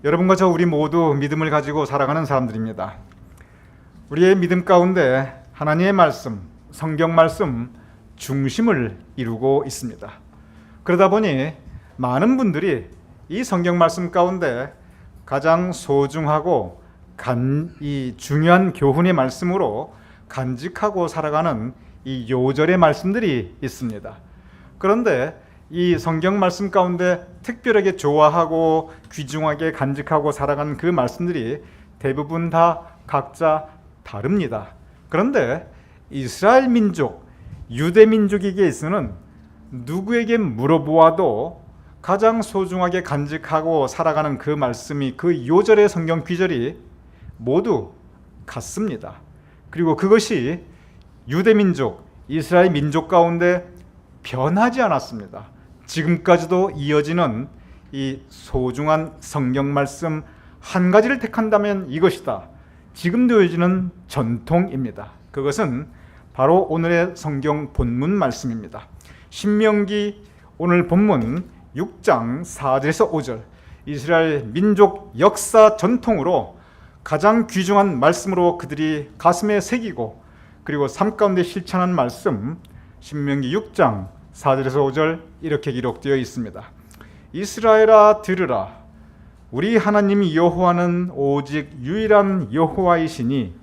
여러분과 우리 모두 믿음을 가지고 살아가는 사람들입니다. 우리의 믿음 가운데 하나님의 말씀, 성경 말씀 중심을 이루고 있습니다. 그러다 보니 많은 분들이 이 성경 말씀 가운데 가장 소중하고 이 중요한 교훈의 말씀으로 간직하고 살아가는 이 요절의 말씀들이 있습니다. 그런데 이 성경 말씀 가운데 특별하게 좋아하고 귀중하게 간직하고 살아가는 그 말씀들이 대부분 다 각자 다릅니다. 그런데 이스라엘 민족, 유대 민족에게 있어서는 누구에게 물어보아도 가장 소중하게 간직하고 살아가는 그 말씀이, 그 요절의 성경 귀절이 모두 같습니다. 그리고 그것이 유대 민족, 이스라엘 민족 가운데 변하지 않았습니다. 지금까지도 이어지는 이 소중한 성경 말씀 한 가지를 택한다면 이것이다. 지금도 이어지는 전통입니다. 그것은 바로 오늘의 성경 본문 말씀입니다. 신명기 오늘 본문 6장 4절에서 5절, 이스라엘 민족 역사 전통으로 가장 귀중한 말씀으로 그들이 가슴에 새기고 그리고 삶 가운데 실천한 말씀, 신명기 6장 4절에서 5절 이렇게 기록되어 있습니다. 이스라엘아 들으라. 우리 하나님 여호와는 오직 유일한 여호와이시니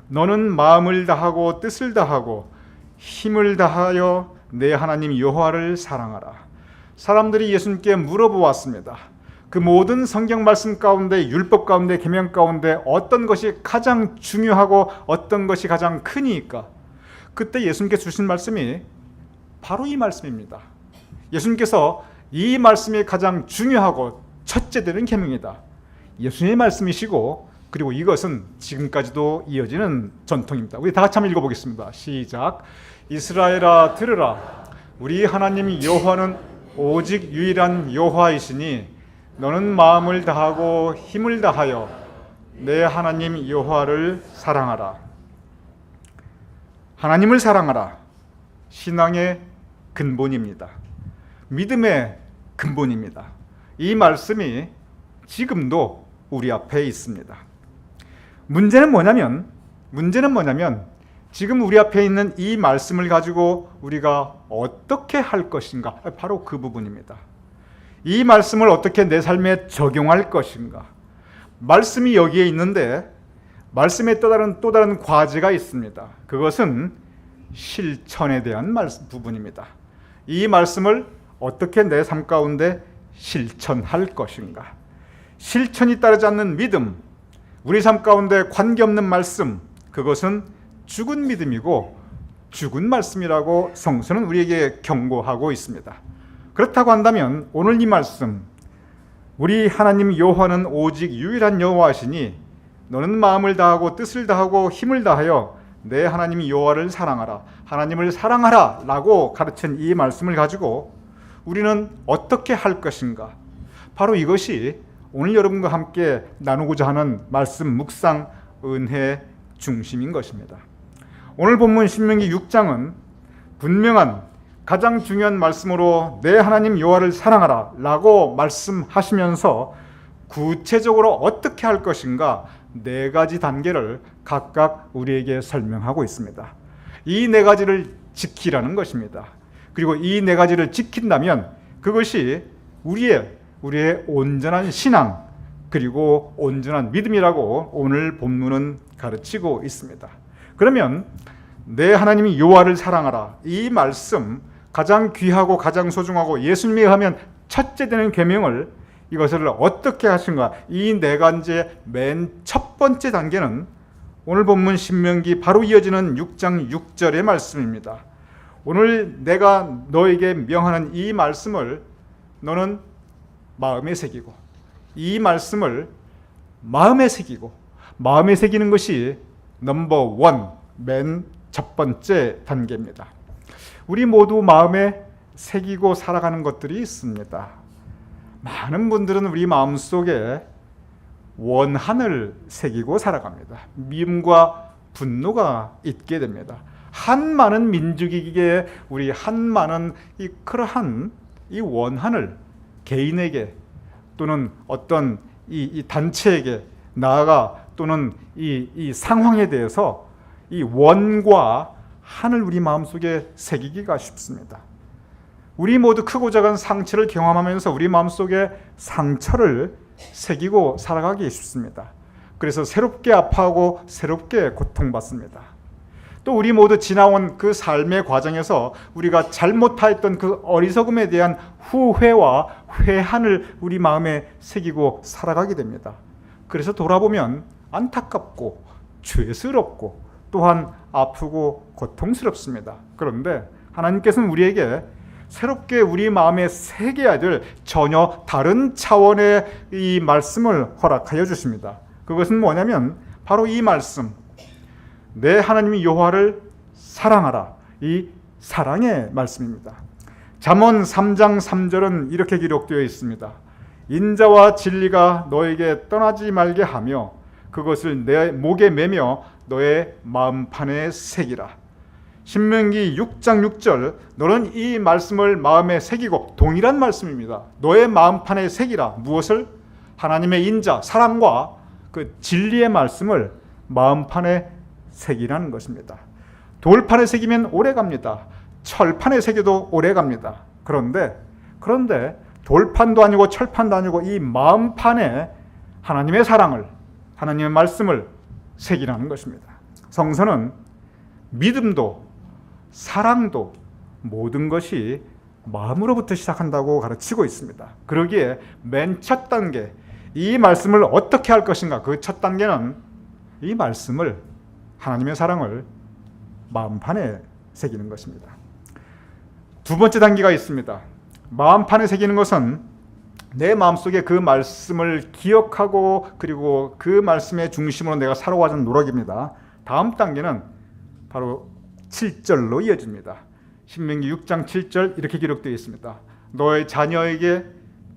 너는 마음을 다하고 뜻을 다하고 힘을 다하여 내 하나님 여호와를 사랑하라. 사람들이 예수님께 물어보았습니다. 그 모든 성경 말씀 가운데, 율법 가운데, 계명 가운데 어떤 것이 가장 중요하고 어떤 것이 가장 크니까? 그때 예수님께 주신 말씀이 바로 이 말씀입니다. 예수님께서 이 말씀이 가장 중요하고 첫째 되는 계명이다. 예수님의 말씀이시고 그리고 이것은 지금까지도 이어지는 전통입니다. 우리 다 같이 한번 읽어보겠습니다. 시작. 이스라엘아 들으라. 우리 하나님 여호와는 오직 유일한 여호와이시니 너는 마음을 다하고 힘을 다하여 내 하나님 여호와를 사랑하라. 하나님을 사랑하라. 신앙의 근본입니다. 믿음의 근본입니다. 이 말씀이 지금도 우리 앞에 있습니다. 문제는 뭐냐면 지금 우리 앞에 있는 이 말씀을 가지고 우리가 어떻게 할 것인가, 바로 그 부분입니다. 이 말씀을 어떻게 내 삶에 적용할 것인가. 말씀이 여기에 있는데 말씀에 또 다른 과제가 있습니다. 그것은 실천에 대한 부분입니다. 이 말씀을 어떻게 내 삶 가운데 실천할 것인가. 실천이 따르지 않는 믿음, 우리 삶 가운데 관계없는 말씀, 그것은 죽은 믿음이고 죽은 말씀이라고 성서는 우리에게 경고하고 있습니다. 그렇다고 한다면 오늘 이 말씀, 우리 하나님 여호와는 오직 유일한 여호와시니 너는 마음을 다하고 뜻을 다하고 힘을 다하여 내 하나님 여호와를 사랑하라. 하나님을 사랑하라 라고 가르친 이 말씀을 가지고 우리는 어떻게 할 것인가. 바로 이것이 오늘 여러분과 함께 나누고자 하는 말씀 묵상 은혜의 중심인 것입니다. 오늘 본문 신명기 6장은 분명한 가장 중요한 말씀으로 내 하나님 여호와를 사랑하라 라고 말씀하시면서 구체적으로 어떻게 할 것인가 4가지 단계를 각각 우리에게 설명하고 있습니다. 이 4가지를 지키라는 것입니다. 그리고 이 4가지를 지킨다면 그것이 우리의 온전한 신앙 그리고 온전한 믿음이라고 오늘 본문은 가르치고 있습니다. 그러면 내 하나님이 여호와를 사랑하라, 이 말씀, 가장 귀하고 가장 소중하고 예수님에 의하면 첫째 되는 계명을, 이것을 어떻게 하신가. 이 4가지의 맨 첫 번째 단계는 오늘 본문 신명기 바로 이어지는 6장 6절의 말씀입니다. 오늘 내가 너에게 명하는 이 말씀을 너는 마음에 새기고, 이 말씀을 마음에 새기는 것이 넘버 1, 맨 첫 번째 단계입니다. 우리 모두 마음에 새기고 살아가는 것들이 있습니다. 많은 분들은 우리 마음속에 원한을 새기고 살아갑니다. 미움과 분노가 있게 됩니다. 한 많은 민족에게 우리 한 많은 그러한 이 원한을 개인에게 또는 어떤 이 단체에게 나아가 또는 이 상황에 대해서 이 원과 한을 우리 마음속에 새기기가 쉽습니다. 우리 모두 크고 작은 상처를 경험하면서 우리 마음속에 상처를 새기고 살아가기 쉽습니다. 그래서 새롭게 아파하고 새롭게 고통받습니다. 또 우리 모두 지나온 그 삶의 과정에서 우리가 잘못하였던 그 어리석음에 대한 후회와 회한을 우리 마음에 새기고 살아가게 됩니다. 그래서 돌아보면 안타깝고 죄스럽고 또한 아프고 고통스럽습니다. 그런데 하나님께서는 우리에게 새롭게 우리 마음에 새겨야 될 전혀 다른 차원의 이 말씀을 허락하여 주십니다. 그것은 뭐냐면 바로 이 말씀, 내 하나님 여호와를 사랑하라, 이 사랑의 말씀입니다. 잠언 3장 3절은 이렇게 기록되어 있습니다. 인자와 진리가 너에게 떠나지 말게 하며 그것을 내 목에 매며 너의 마음판에 새기라. 신명기 6장 6절, 너는 이 말씀을 마음에 새기고, 동일한 말씀입니다. 너의 마음판에 새기라. 무엇을? 하나님의 인자, 사랑과 그 진리의 말씀을 마음판에 새기라는 것입니다. 돌판에 새기면 오래 갑니다. 철판에 새겨도 오래 갑니다. 그런데 돌판도 아니고 철판도 아니고 이 마음판에 하나님의 사랑을, 하나님의 말씀을 새기라는 것입니다. 성서는 믿음도 사랑도 모든 것이 마음으로부터 시작한다고 가르치고 있습니다. 그러기에 맨 첫 단계, 이 말씀을 어떻게 할 것인가, 그 첫 단계는 이 말씀을, 하나님의 사랑을 마음판에 새기는 것입니다. 두 번째 단계가 있습니다. 마음판에 새기는 것은 내 마음속에 그 말씀을 기억하고 그리고 그 말씀의 중심으로 내가 살아가는 노력입니다. 다음 단계는 바로 7절로 이어집니다. 신명기 6장 7절 이렇게 기록되어 있습니다. 너의 자녀에게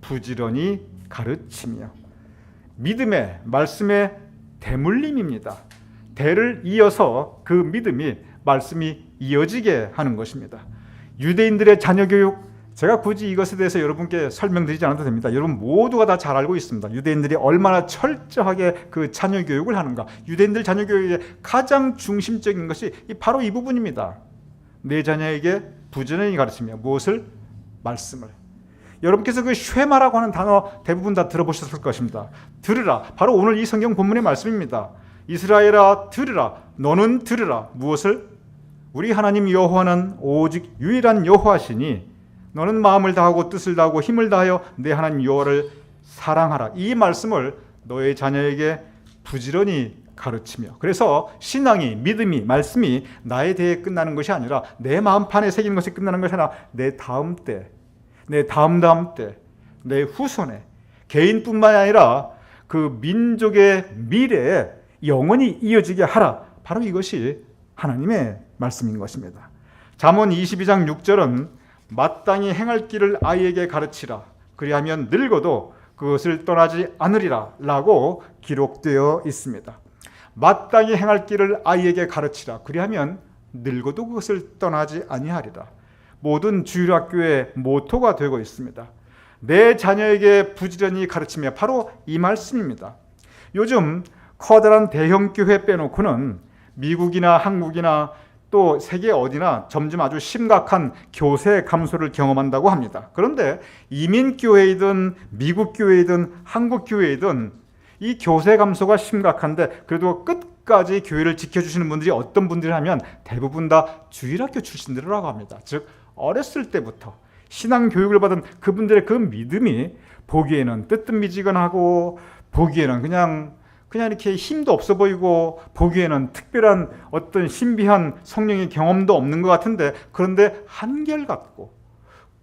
부지런히 가르치며. 믿음의 말씀의 대물림입니다. 대를 이어서 그 믿음이, 말씀이 이어지게 하는 것입니다. 유대인들의 자녀교육, 제가 굳이 이것에 대해서 여러분께 설명드리지 않아도 됩니다. 여러분 모두가 다 잘 알고 있습니다. 유대인들이 얼마나 철저하게 그 자녀교육을 하는가. 유대인들 자녀교육의 가장 중심적인 것이 바로 이 부분입니다. 내 자녀에게 부지런히 가르치며. 무엇을? 말씀을. 여러분께서 그 쉐마라고 하는 단어 대부분 다 들어보셨을 것입니다. 들으라. 바로 오늘 이 성경 본문의 말씀입니다. 이스라엘아 들으라. 너는 들으라. 무엇을? 우리 하나님 여호와는 오직 유일한 여호와시니 너는 마음을 다하고 뜻을 다하고 힘을 다하여 내 하나님 여호와를 사랑하라. 이 말씀을 너의 자녀에게 부지런히 가르치며. 그래서 신앙이, 믿음이, 말씀이 나에 대해 끝나는 것이 아니라 내 마음판에 새기는 것이 끝나는 것이 아니라 내 다음 때, 내 다음 때, 내 후손에, 개인뿐만 아니라 그 민족의 미래에 영원히 이어지게 하라. 바로 이것이 하나님의 말씀인 것입니다. 잠언 22장 6절은 마땅히 행할 길을 아이에게 가르치라. 그리하면 늙어도 그것을 떠나지 않으리라 라고 기록되어 있습니다. 마땅히 행할 길을 아이에게 가르치라. 그리하면 늙어도 그것을 떠나지 아니하리라. 모든 주일학교의 모토가 되고 있습니다. 내 자녀에게 부지런히 가르치며. 바로 이 말씀입니다. 요즘 커다란 대형 교회 빼놓고는 미국이나 한국이나 또 세계 어디나 점점 아주 심각한 교세 감소를 경험한다고 합니다. 그런데 이민교회이든 미국교회이든 한국교회이든 이 교세 감소가 심각한데 그래도 끝까지 교회를 지켜주시는 분들이 어떤 분들이라면 대부분 다 주일학교 출신들이라고 합니다. 즉 어렸을 때부터 신앙교육을 받은 그분들의 그 믿음이 보기에는 뜨뜻미지근하고 보기에는 그냥 이렇게 힘도 없어 보이고 보기에는 특별한 어떤 신비한 성령의 경험도 없는 것 같은데, 그런데 한결같고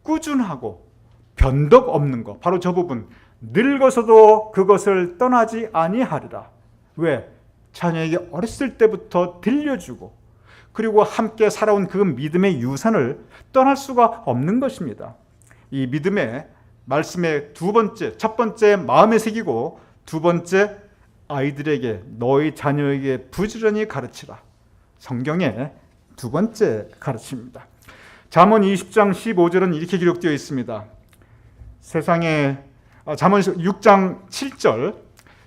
꾸준하고 변덕 없는 것, 바로 저 부분. 늙어서도 그것을 떠나지 아니하리라. 왜? 자녀에게 어렸을 때부터 들려주고 그리고 함께 살아온 그 믿음의 유산을 떠날 수가 없는 것입니다. 이 믿음의 말씀의 두 번째, 첫 번째 마음에 새기고 두 번째 아이들에게, 너희 자녀에게 부지런히 가르치라. 성경의 두 번째 가르침입니다. 잠언 20장 15절은 이렇게 기록되어 있습니다. 세상에 잠언 6장 7절,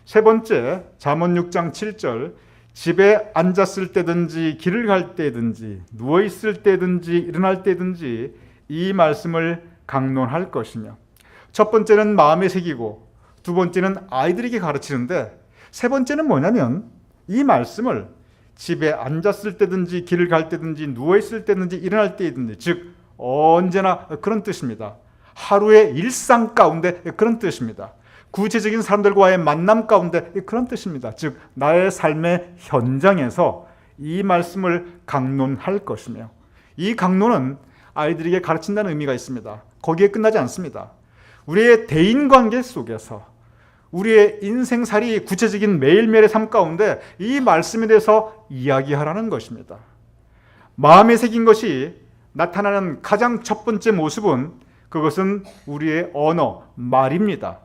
세 번째 잠언 6장 7절, 집에 앉았을 때든지 길을 갈 때든지 누워 있을 때든지 일어날 때든지 이 말씀을 강론할 것이며, 첫 번째는 마음에 새기고 두 번째는 아이들에게 가르치는데, 세 번째는 뭐냐면 이 말씀을 집에 앉았을 때든지 길을 갈 때든지 누워 있을 때든지 일어날 때든지, 즉 언제나 그런 뜻입니다. 하루의 일상 가운데 그런 뜻입니다. 구체적인 사람들과의 만남 가운데 그런 뜻입니다. 즉 나의 삶의 현장에서 이 말씀을 강론할 것이며, 이 강론은 아이들에게 가르친다는 의미가 있습니다. 거기에 끝나지 않습니다. 우리의 대인관계 속에서 우리의 인생살이 구체적인 매일매일의 삶 가운데 이 말씀에 대해서 이야기하라는 것입니다. 마음에 새긴 것이 나타나는 가장 첫 번째 모습은, 그것은 우리의 언어, 말입니다.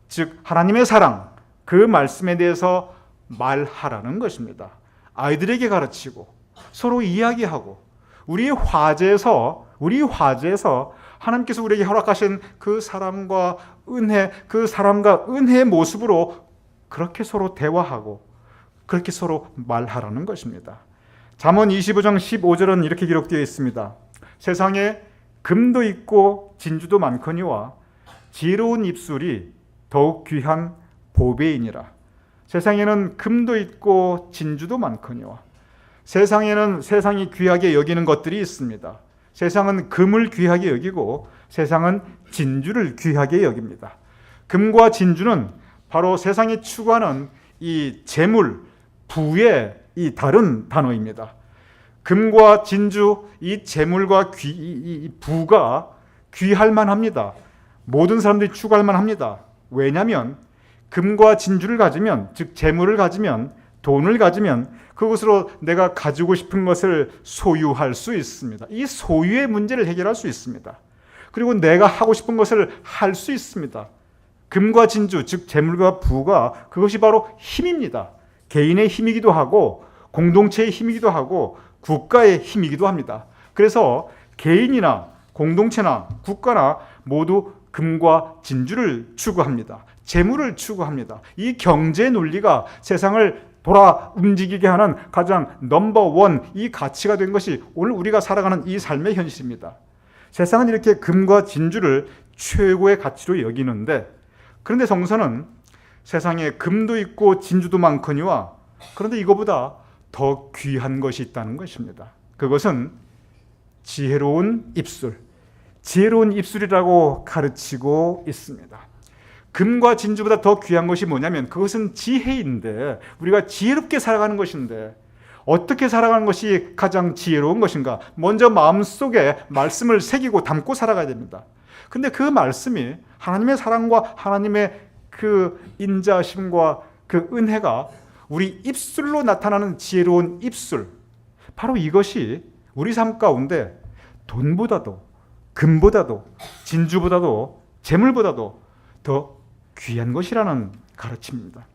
즉 하나님의 사랑, 그 말씀에 대해서 말하라는 것입니다. 아이들에게 가르치고 서로 이야기하고, 우리 화제에서 하나님께서 우리에게 허락하신 그 사람과 은혜, 그 사람과 은혜의 모습으로 그렇게 서로 대화하고 그렇게 서로 말하라는 것입니다. 잠언 25장 15절은 이렇게 기록되어 있습니다. 세상에 금도 있고 진주도 많거니와 지혜로운 입술이 더욱 귀한 보배이니라. 세상에는 금도 있고 진주도 많거니와, 세상에는 세상이 귀하게 여기는 것들이 있습니다. 세상은 금을 귀하게 여기고 세상은 진주를 귀하게 여깁니다. 금과 진주는 바로 세상이 추구하는 이 재물, 부의 이 다른 단어입니다. 금과 진주, 이 재물과 이 부가 귀할 만합니다. 모든 사람들이 추구할 만합니다. 왜냐하면 금과 진주를 가지면, 즉 재물을 가지면, 돈을 가지면 그것으로 내가 가지고 싶은 것을 소유할 수 있습니다. 이 소유의 문제를 해결할 수 있습니다. 그리고 내가 하고 싶은 것을 할 수 있습니다. 금과 진주, 즉 재물과 부가, 그것이 바로 힘입니다. 개인의 힘이기도 하고 공동체의 힘이기도 하고 국가의 힘이기도 합니다. 그래서 개인이나 공동체나 국가나 모두 금과 진주를 추구합니다. 재물을 추구합니다. 이 경제 논리가 세상을 돌아 움직이게 하는 가장 넘버원, 이 가치가 된 것이 오늘 우리가 살아가는 이 삶의 현실입니다. 세상은 이렇게 금과 진주를 최고의 가치로 여기는데, 그런데 성서는 세상에 금도 있고 진주도 많거니와, 그런데 이거보다 더 귀한 것이 있다는 것입니다. 그것은 지혜로운 입술, 지혜로운 입술이라고 가르치고 있습니다. 금과 진주보다 더 귀한 것이 뭐냐면 그것은 지혜인데, 우리가 지혜롭게 살아가는 것인데, 어떻게 살아가는 것이 가장 지혜로운 것인가? 먼저 마음속에 말씀을 새기고 담고 살아가야 됩니다. 근데 그 말씀이 하나님의 사랑과 하나님의 그 인자심과 그 은혜가 우리 입술로 나타나는 지혜로운 입술, 바로 이것이 우리 삶 가운데 돈보다도 금보다도 진주보다도 재물보다도 더 귀한 것이라는 가르침입니다.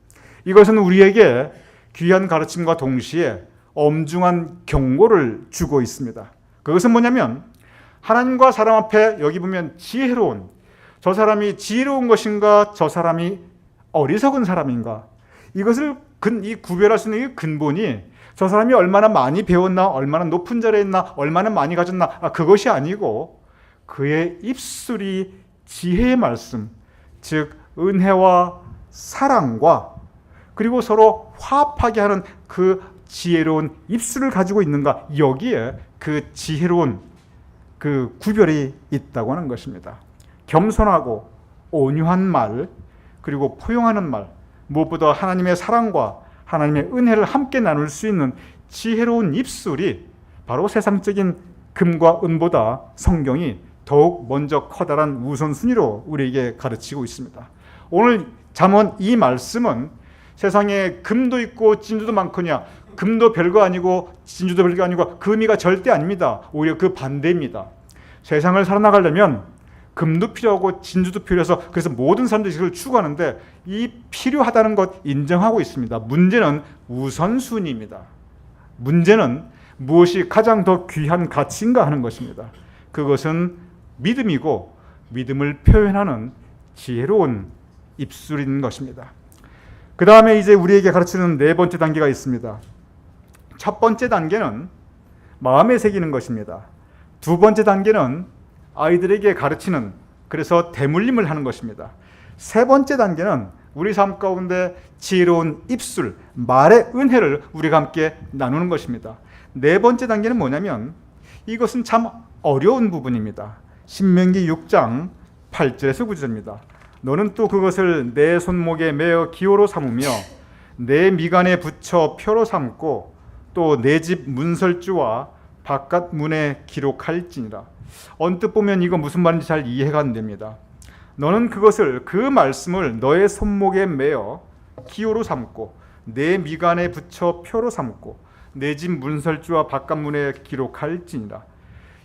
이것은 우리에게 귀한 가르침과 동시에 엄중한 경고를 주고 있습니다. 그것은 뭐냐면 하나님과 사람 앞에 여기 보면 지혜로운, 저 사람이 지혜로운 것인가, 저 사람이 어리석은 사람인가, 이것을 이 구별할 수 있는 이 근본이 저 사람이 얼마나 많이 배웠나, 얼마나 높은 자리에 있나, 얼마나 많이 가졌나, 그것이 아니고 그의 입술이 지혜의 말씀, 즉 은혜와 사랑과 그리고 서로 화합하게 하는 그 지혜로운 입술을 가지고 있는가, 여기에 그 지혜로운 그 구별이 있다고 하는 것입니다. 겸손하고 온유한 말, 그리고 포용하는 말, 무엇보다 하나님의 사랑과 하나님의 은혜를 함께 나눌 수 있는 지혜로운 입술이 바로 세상적인 금과 은보다 성경이 더욱 먼저 커다란 우선순위로 우리에게 가르치고 있습니다. 오늘 잠언 이 말씀은 세상에 금도 있고 진주도 많거냐, 금도 별거 아니고 진주도 별거 아니고 그 의미가 절대 아닙니다. 오히려 그 반대입니다. 세상을 살아나가려면 금도 필요하고 진주도 필요해서, 그래서 모든 사람들이 그걸 추구하는데 이 필요하다는 것 인정하고 있습니다. 문제는 우선순위입니다. 문제는 무엇이 가장 더 귀한 가치인가 하는 것입니다. 그것은 믿음이고 믿음을 표현하는 지혜로운 입술인 것입니다. 그 다음에 이제 우리에게 가르치는 네 번째 단계가 있습니다. 첫 번째 단계는 마음에 새기는 것입니다. 두 번째 단계는 아이들에게 가르치는, 그래서 대물림을 하는 것입니다. 세 번째 단계는 우리 삶 가운데 지혜로운 입술, 말의 은혜를 우리가 함께 나누는 것입니다. 네 번째 단계는 뭐냐면 이것은 참 어려운 부분입니다. 신명기 6장 8절에서 9절입니다. 너는 또 그것을 내 손목에 매어 기호로 삼으며 내 미간에 붙여 표로 삼고 또 내 집 문설주와 바깥 문에 기록할지니라. 언뜻 보면 이거 무슨 말인지 잘 이해가 안 됩니다. 너는 그것을, 그 말씀을 너의 손목에 매어 기호로 삼고 내 미간에 붙여 표로 삼고 내 집 문설주와 바깥 문에 기록할지니라.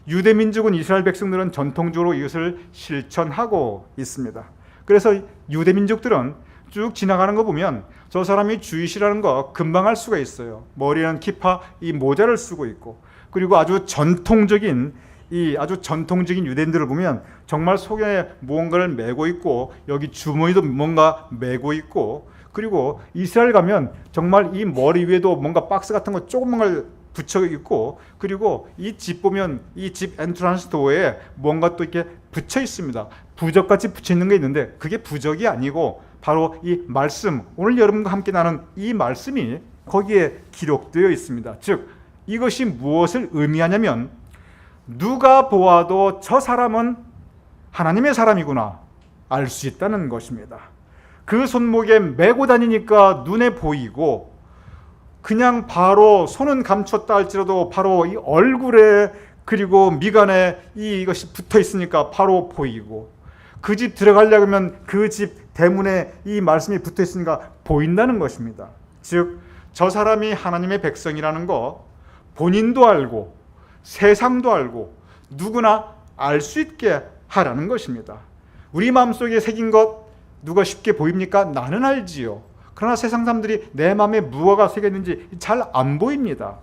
유대 민족은, 이스라엘 백성들은 전통적으로 이것을 실천하고 있습니다. 그래서 유대 민족들은 쭉 지나가는 거 보면 저 사람이 주이시라는 거 금방 알 수가 있어요. 머리는 키파, 이 모자를 쓰고 있고, 그리고 아주 전통적인 유대인들을 보면 정말 속에 무언가를 메고 있고 여기 주머니도 뭔가 메고 있고, 그리고 이스라엘 가면 정말 이 머리 위에도 뭔가 박스 같은 거 조그만 걸 붙여 있고, 그리고 이 집 보면 이 집 엔트런스 도어에 뭔가 또 이렇게 붙여 있습니다. 부적같이 붙여 있는 게 있는데 그게 부적이 아니고 바로 이 말씀, 오늘 여러분과 함께 나눈 이 말씀이 거기에 기록되어 있습니다. 즉 이것이 무엇을 의미하냐면 누가 보아도 저 사람은 하나님의 사람이구나 알 수 있다는 것입니다. 그 손목에 메고 다니니까 눈에 보이고, 그냥 바로 손은 감췄다 할지라도 바로 이 얼굴에 그리고 미간에 이것이 붙어 있으니까 바로 보이고, 그 집 들어가려면 그 집 대문에 이 말씀이 붙어 있으니까 보인다는 것입니다. 즉 저 사람이 하나님의 백성이라는 거 본인도 알고 세상도 알고 누구나 알 수 있게 하라는 것입니다. 우리 마음속에 새긴 것 누가 쉽게 보입니까? 나는 알지요. 그러나 세상 사람들이 내 마음에 무엇가 새겼는지 잘 안 보입니다.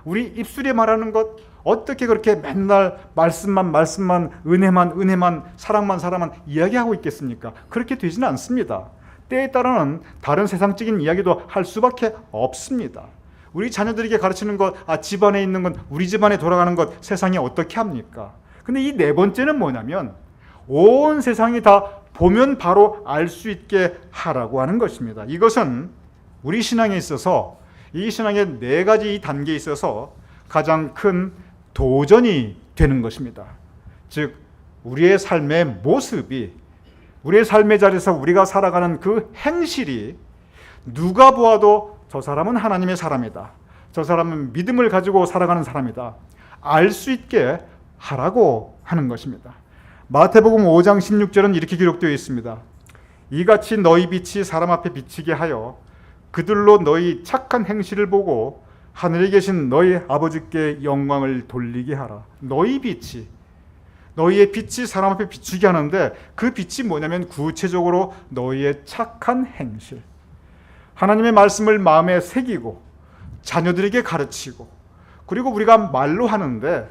우리 입술에 말하는 것 어떻게 그렇게 맨날 말씀만 은혜만 사랑만 이야기하고 있겠습니까? 그렇게 되지는 않습니다. 때에 따라는 다른 세상적인 이야기도 할 수밖에 없습니다. 우리 자녀들에게 가르치는 것, 집안에 있는 건 우리 집안에 돌아가는 것 세상이 어떻게 합니까? 근데 이 네 번째는 뭐냐면 온 세상이 다 보면 바로 알 수 있게 하라고 하는 것입니다. 이것은 우리 신앙에 있어서, 이 신앙의 네 가지 단계에 있어서 가장 큰 도전이 되는 것입니다. 즉 우리의 삶의 모습이, 우리의 삶의 자리에서 우리가 살아가는 그 행실이 누가 보아도 저 사람은 하나님의 사람이다, 저 사람은 믿음을 가지고 살아가는 사람이다 알 수 있게 하라고 하는 것입니다. 마태복음 5장 16절은 이렇게 기록되어 있습니다. 이같이 너희 빛이 사람 앞에 비치게 하여 그들로 너희 착한 행실을 보고 하늘에 계신 너희 아버지께 영광을 돌리게 하라. 너희의 빛이 사람 앞에 비추게 하는데 그 빛이 뭐냐면 구체적으로 너희의 착한 행실, 하나님의 말씀을 마음에 새기고 자녀들에게 가르치고, 그리고 우리가 말로 하는데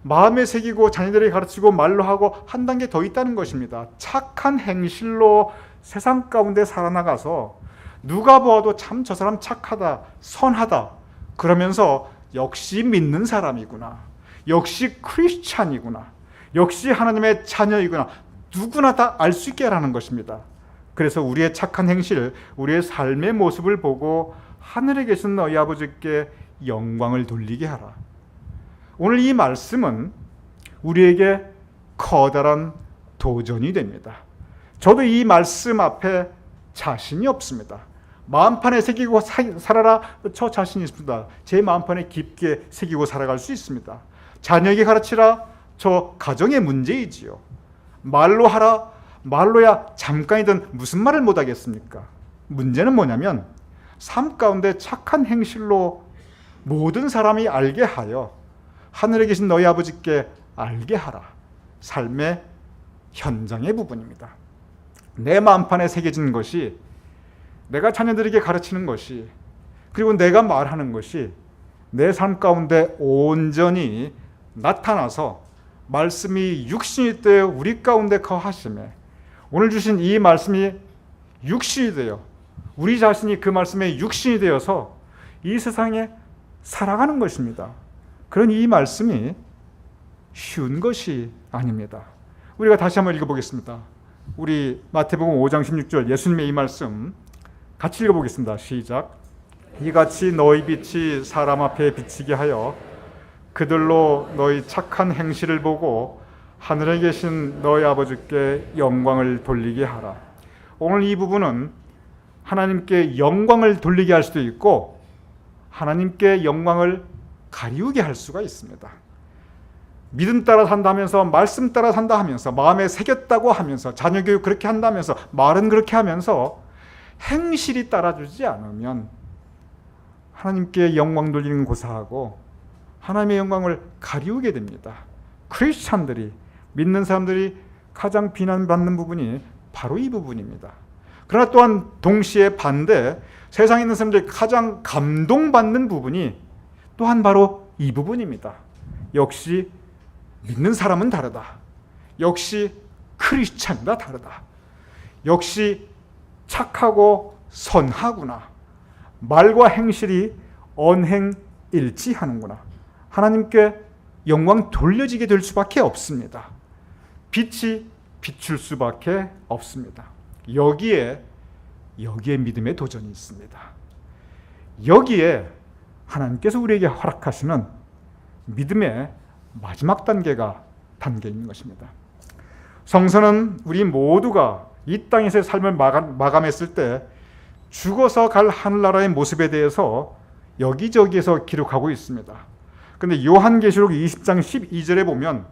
마음에 새기고 자녀들에게 가르치고 말로 하고 한 단계 더 있다는 것입니다. 착한 행실로 세상 가운데 살아나가서 누가 보아도 참 저 사람 착하다, 선하다, 그러면서 역시 믿는 사람이구나, 역시 크리스찬이구나, 역시 하나님의 자녀이구나, 누구나 다 알 수 있게 하라는 것입니다. 그래서 우리의 착한 행실, 우리의 삶의 모습을 보고 하늘에 계신 너희 아버지께 영광을 돌리게 하라. 오늘 이 말씀은 우리에게 커다란 도전이 됩니다. 저도 이 말씀 앞에 자신이 없습니다. 마음판에 새기고 살아라, 저 자신이 있습니다. 제 마음판에 깊게 새기고 살아갈 수 있습니다. 자녀에게 가르치라, 저 가정의 문제이지요. 말로 하라, 말로야 잠깐이든 무슨 말을 못하겠습니까? 문제는 뭐냐면 삶 가운데 착한 행실로 모든 사람이 알게 하여 하늘에 계신 너희 아버지께 알게 하라. 삶의 현장의 부분입니다. 내 마음판에 새겨진 것이, 내가 자녀들에게 가르치는 것이, 그리고 내가 말하는 것이 내 삶 가운데 온전히 나타나서 말씀이 육신이 되어 우리 가운데 거하심에 오늘 주신 이 말씀이 육신이 되어 우리 자신이 그 말씀에 육신이 되어서 이 세상에 살아가는 것입니다. 그런 이 말씀이 쉬운 것이 아닙니다. 우리가 다시 한번 읽어보겠습니다. 우리 마태복음 5장 16절 예수님의 이 말씀 같이 읽어보겠습니다. 시작. 이같이 너희 빛이 사람 앞에 비치게 하여 그들로 너희 착한 행실을 보고 하늘에 계신 너희 아버지께 영광을 돌리게 하라. 오늘 이 부분은 하나님께 영광을 돌리게 할 수도 있고 하나님께 영광을 가리우게 할 수가 있습니다. 믿음 따라 산다면서 말씀 따라 산다 하면서 마음에 새겼다고 하면서 자녀 교육 그렇게 한다면서 말은 그렇게 하면서 행실이 따라주지 않으면 하나님께 영광 돌리는 고사하고 하나님의 영광을 가리우게 됩니다. 크리스찬들이 믿는 사람들이 가장 비난받는 부분이 바로 이 부분입니다. 그러나 또한 동시에 반대 세상에 있는 사람들이 가장 감동받는 부분이 또한 바로 이 부분입니다. 역시 믿는 사람은 다르다. 역시 크리스찬이다 다르다. 역시 착하고 선하구나. 말과 행실이 언행일치하는구나. 하나님께 영광 돌려지게 될 수밖에 없습니다. 빛이 비출 수밖에 없습니다. 여기에 믿음의 도전이 있습니다. 여기에 하나님께서 우리에게 허락하시는 믿음의 마지막 단계가 담겨 있는 것입니다. 성서는 우리 모두가 이 땅에서의 삶을 마감했을 때 죽어서 갈 하늘나라의 모습에 대해서 여기저기에서 기록하고 있습니다. 그런데 요한계시록 20장 12절에 보면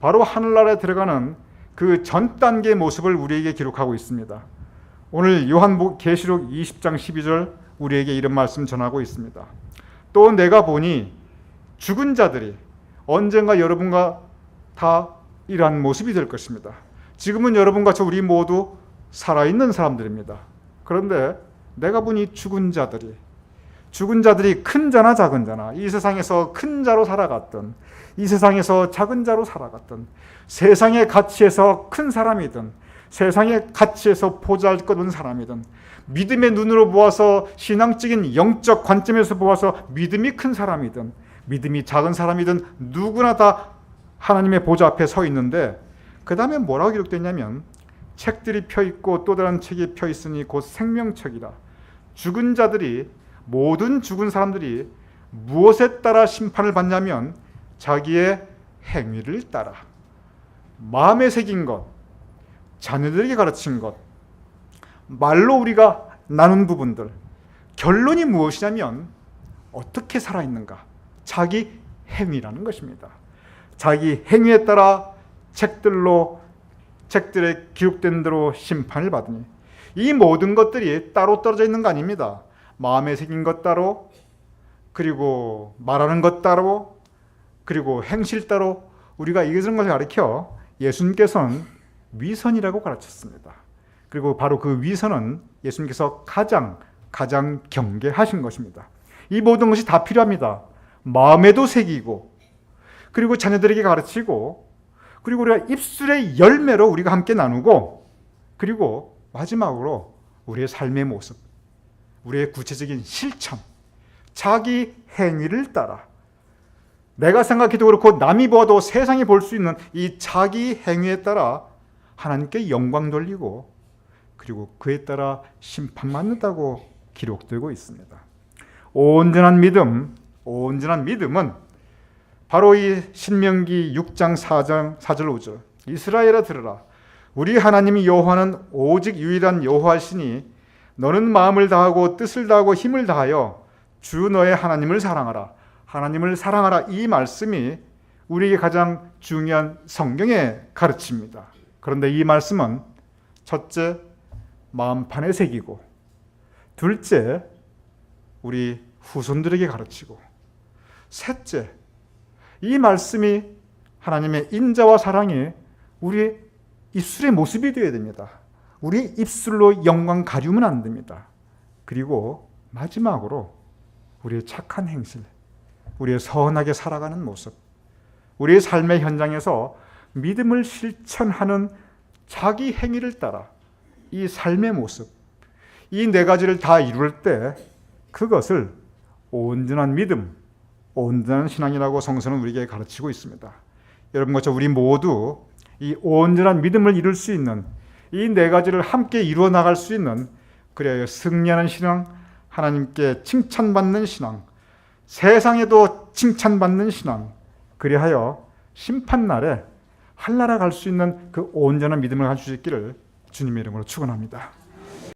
바로 하늘나라에 들어가는 그 전 단계의 모습을 우리에게 기록하고 있습니다. 오늘 요한계시록 20장 12절 우리에게 이런 말씀 전하고 있습니다. 또 내가 보니 죽은 자들이 언젠가 여러분과 다 이러한 모습이 될 것입니다. 지금은 여러분과 저 우리 모두 살아있는 사람들입니다. 그런데 내가 보니 죽은 자들이 큰 자나 작은 자나 이 세상에서 큰 자로 살아갔던 이 세상에서 작은 자로 살아갔던 세상의 가치에서 큰 사람이든 세상의 가치에서 보잘것없는 사람이든 믿음의 눈으로 보아서 신앙적인 영적 관점에서 보아서 믿음이 큰 사람이든 믿음이 작은 사람이든 누구나 다 하나님의 보좌 앞에 서 있는데 그 다음에 뭐라고 기록됐냐면 책들이 펴있고 또 다른 책이 펴있으니 곧 생명책이라. 죽은 자들이 모든 죽은 사람들이 무엇에 따라 심판을 받냐면 자기의 행위를 따라 마음에 새긴 것, 자녀들에게 가르친 것, 말로 우리가 나눈 부분들 결론이 무엇이냐면 어떻게 살아있는가? 자기 행위라는 것입니다. 자기 행위에 따라 책들에 기록된 대로 심판을 받으니 이 모든 것들이 따로 떨어져 있는 거 아닙니다. 마음에 새긴 것 따로, 그리고 말하는 것 따로, 그리고 행실 따로 우리가 이런 것을 가르쳐 예수님께서는 위선이라고 가르쳤습니다. 그리고 바로 그 위선은 예수님께서 가장 경계하신 것입니다. 이 모든 것이 다 필요합니다. 마음에도 새기고 그리고 자녀들에게 가르치고 그리고 우리가 입술의 열매로 우리가 함께 나누고 그리고 마지막으로 우리의 삶의 모습, 우리의 구체적인 실천, 자기 행위를 따라 내가 생각해도 그렇고 남이 보아도 세상이 볼 수 있는 이 자기 행위에 따라 하나님께 영광 돌리고 그리고 그에 따라 심판받는다고 기록되고 있습니다. 온전한 믿음은 바로 이 신명기 6장 4절 5절 이스라엘아 들으라. 우리 하나님 여호와는 오직 유일한 여호와시니 너는 마음을 다하고 뜻을 다하고 힘을 다하여 주 너의 하나님을 사랑하라. 하나님을 사랑하라. 이 말씀이 우리에게 가장 중요한 성경의 가르침입니다. 그런데 이 말씀은 첫째, 마음판에 새기고 둘째, 우리 후손들에게 가르치고 셋째, 이 말씀이 하나님의 인자와 사랑이 우리 입술의 모습이 되어야 됩니다. 우리 입술로 영광 가리우면 안 됩니다. 그리고 마지막으로 우리의 착한 행실, 우리의 선하게 살아가는 모습, 우리의 삶의 현장에서 믿음을 실천하는 자기 행위를 따라 이 삶의 모습, 이 네 가지를 다 이룰 때 그것을 온전한 믿음, 온전한 신앙이라고 성서는 우리에게 가르치고 있습니다. 여러분과 저 우리 모두 이 온전한 믿음을 이룰 수 있는 이 네 가지를 함께 이루어 나갈 수 있는, 그래야 승리하는 신앙, 하나님께 칭찬받는 신앙, 세상에도 칭찬받는 신앙, 그리하여 심판날에 한나라 갈 수 있는 그 온전한 믿음을 가질 수 있기를 주님의 이름으로 축원합니다.